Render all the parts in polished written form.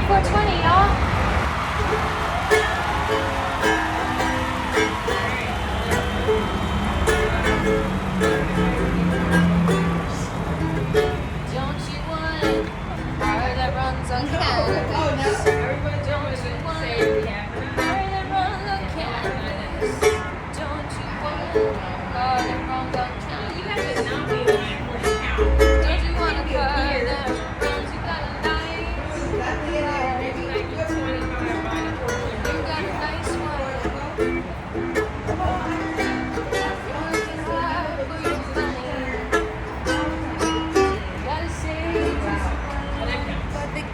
420, y'all. Don't you want a car that runs on cannabis? Don't you want a car that runs on cannabis? Don't you want a car that runs on cannabis? Don't you want a car that runs? You got a nice, you got a nice one.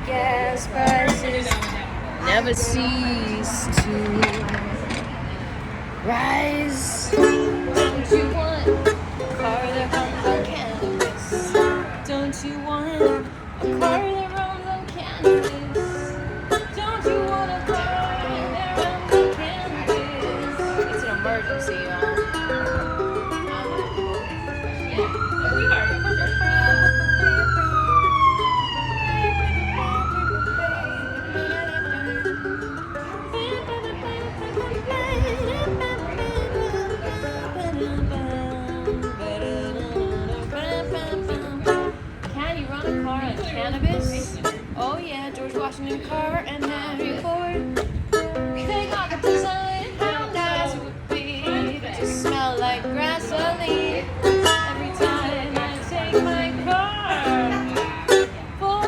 Gas prices never cease to rise. Don't you want a car that runs on cannabis? Don't you want a car that runs on cannabis? Don't you want a car that runs on cannabis? It's an emergency, y'all. Can you run a car on cannabis? Oh yeah, George Washington Carver and Henry Ford. They got the design, how nice it would be to smell like gasoline every time I take my car for a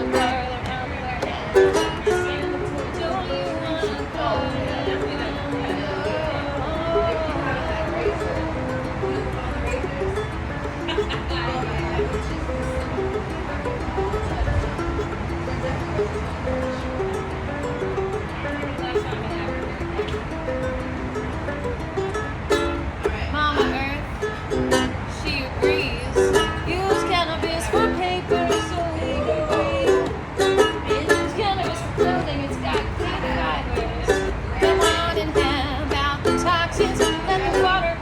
ride. Mama Earth, she agrees. Use cannabis for paper so we can breathe. Use cannabis for clothing, it's got clean fibers. Come on and have out the toxins and let the water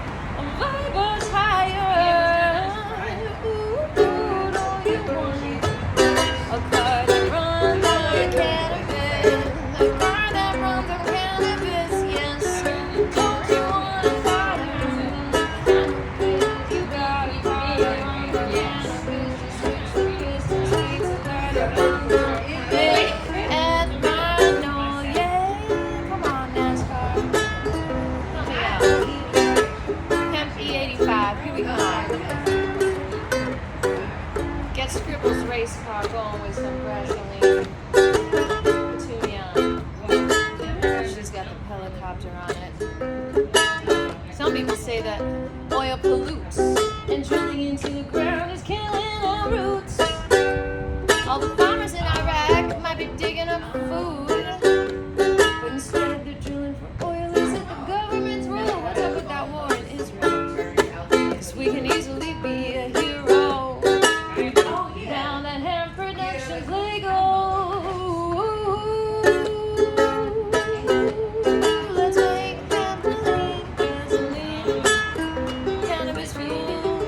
vibers higher. Ooh, don't you want a car that runs on cannabis? A car that runs on cannabis, yes. Don't you want a car that runs on cannabis? You got a car that runs on cannabis. Just switch the distance, it's a car that runs on cannabis. And I know, yeah. Come on, NASCAR. Help me out. HEMP E85, here we go. Get Scribble's race car going with some gasoline. Too young. She's got the helicopter on it. Some people say that oil pollutes and drilling into the ground is killing our roots. All the farmers in Iraq might be digging up food, but instead they're drilling for oil. Is it the government's rule? What's up with that war in Israel? 'Cause we can easily be a hero now that hemp production's legal. Let's make hemp gasoline, cannabis fuel.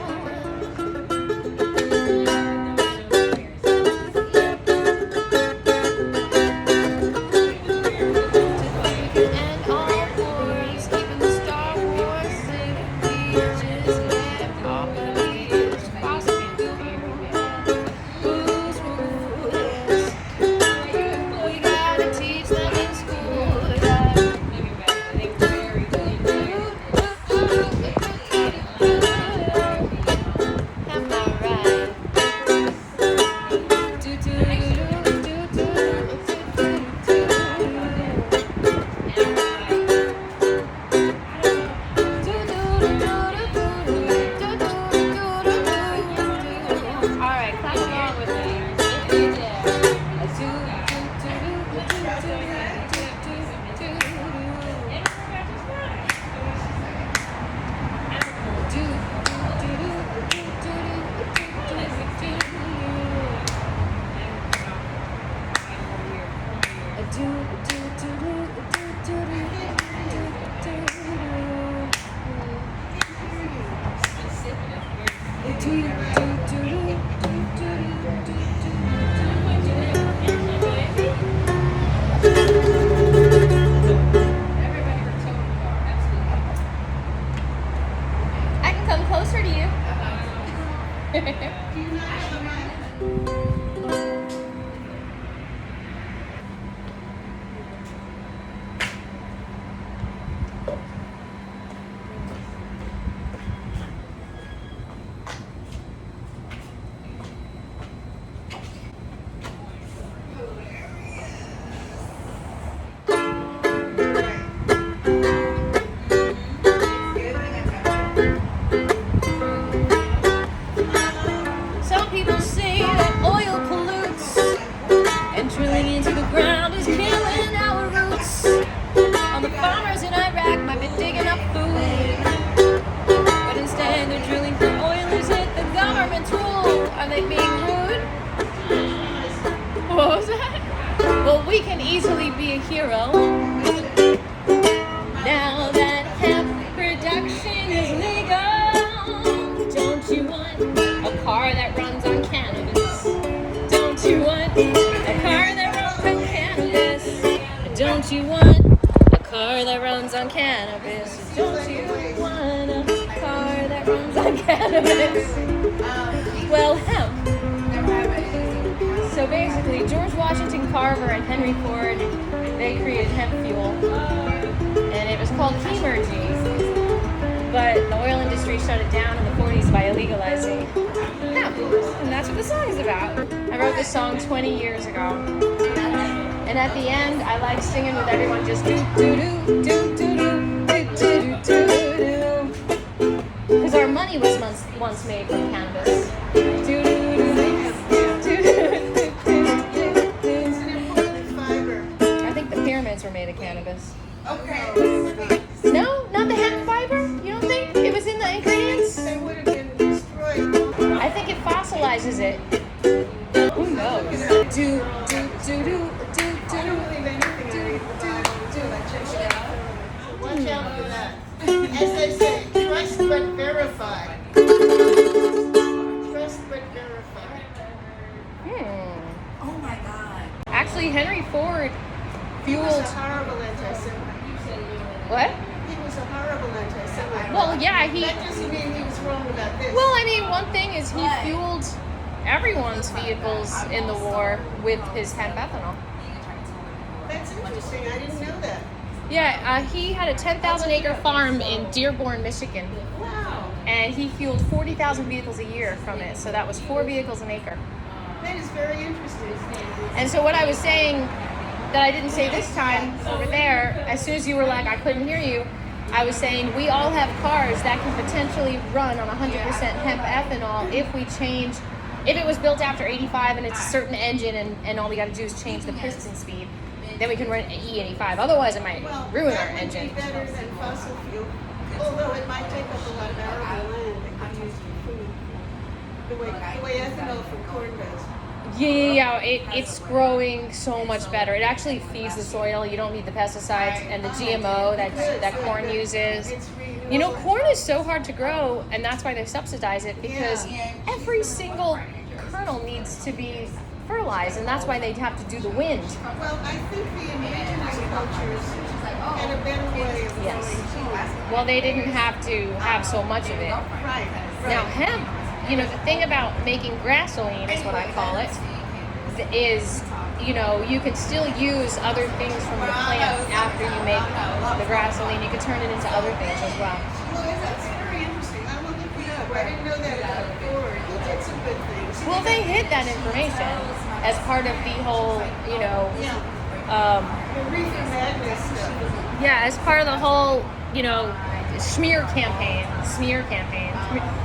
I can come closer to you. Some people say that oil pollutes, and drilling into the ground is killing our roots. All the farmers in Iraq might be digging up food, but instead they're drilling for oil. Is it the government's rule? Are they being rude? What was that? Well, we can easily be a hero now that hemp production is legal. Don't you want a car that runs on cannabis? Don't you want a car that runs on cannabis? Don't you want a car that runs on cannabis? Don't you want a car that runs on cannabis? Well, hemp. So basically, George Washington Carver and Henry Ford, they created hemp fuel, and it was called Hemergy. But the oil industry shut it down in the 40s by illegalizing hemp, and that's what the song is about. I wrote this song 20 years ago, and at the end, I like singing with everyone just do do do do do do do do do, because our money was once made from cannabis. Do do do do do. I think the pyramids were made of cannabis. Okay. No, not the hemp fiber? You don't think it was in the ingredients? They would have been destroyed. I think it fossilizes it. Who knows? Do, do, do, do, do, I don't do. believe anything I read in the Bible. Check it out. Watch out for that. As they say, trust but verify. Trust but verify. Oh my God. Actually, Henry Ford He was fueled. a horrible anti-Semite. What? He was a horrible anti-Semite. Well, yeah, he. That doesn't mean he was wrong about this. Well, I mean, one thing is he fueled everyone's vehicles in the war with his hemp ethanol. That's interesting. I didn't know that. Yeah, he had a 10,000-acre farm in Dearborn, Michigan, Wow. and he fueled 40,000 vehicles a year from it. So that was 4 vehicles an acre. That is very interesting. And so what I was saying that I didn't say this time over there, as soon as you were like, I couldn't hear you, I was saying we all have cars that can potentially run on 100% hemp ethanol if we change, if it was built after 85 and it's a certain engine and all we got to do is change the piston speed, then we can run E85. Otherwise it might Well, ruin our that would engine. be better than fossil fuel, although it might take up a lot of arable land that could use for food. The way ethanol from corn does. Yeah, it's growing so much better. It actually feeds the soil. You don't need the pesticides and the GMO that corn uses. You know, corn is so hard to grow, and that's why they subsidize it, because every single kernel needs to be fertilized, and that's why they have to do the wind. Well, I think the indigenous cultures had a better way of Yes. growing food. Well, they didn't have to have so much of it. Right. Now, hemp, you know, the thing about making grassoline is what I call it, is, you know, you can still use other things from the plant after you make the grassoline. You can turn it into other things as well. Well, that's very interesting. I will look it up. I didn't know that about Ford. He did some good things. Well, they hid that information as part of the whole, you know, The reefer madness stuff. yeah, as part of the whole, you know, smear campaign.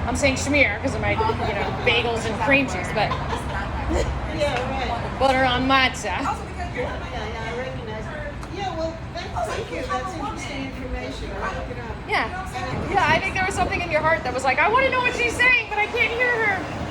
I'm saying smear because of my, you know, bagels and cream cheese, but Yeah, right. butter on matzah. Yeah, I recognize it. Yeah, well, thank you. That's interesting information. I'll look it up. Yeah, I think there was something in your heart that was like, I want to know what she's saying, but I can't hear her.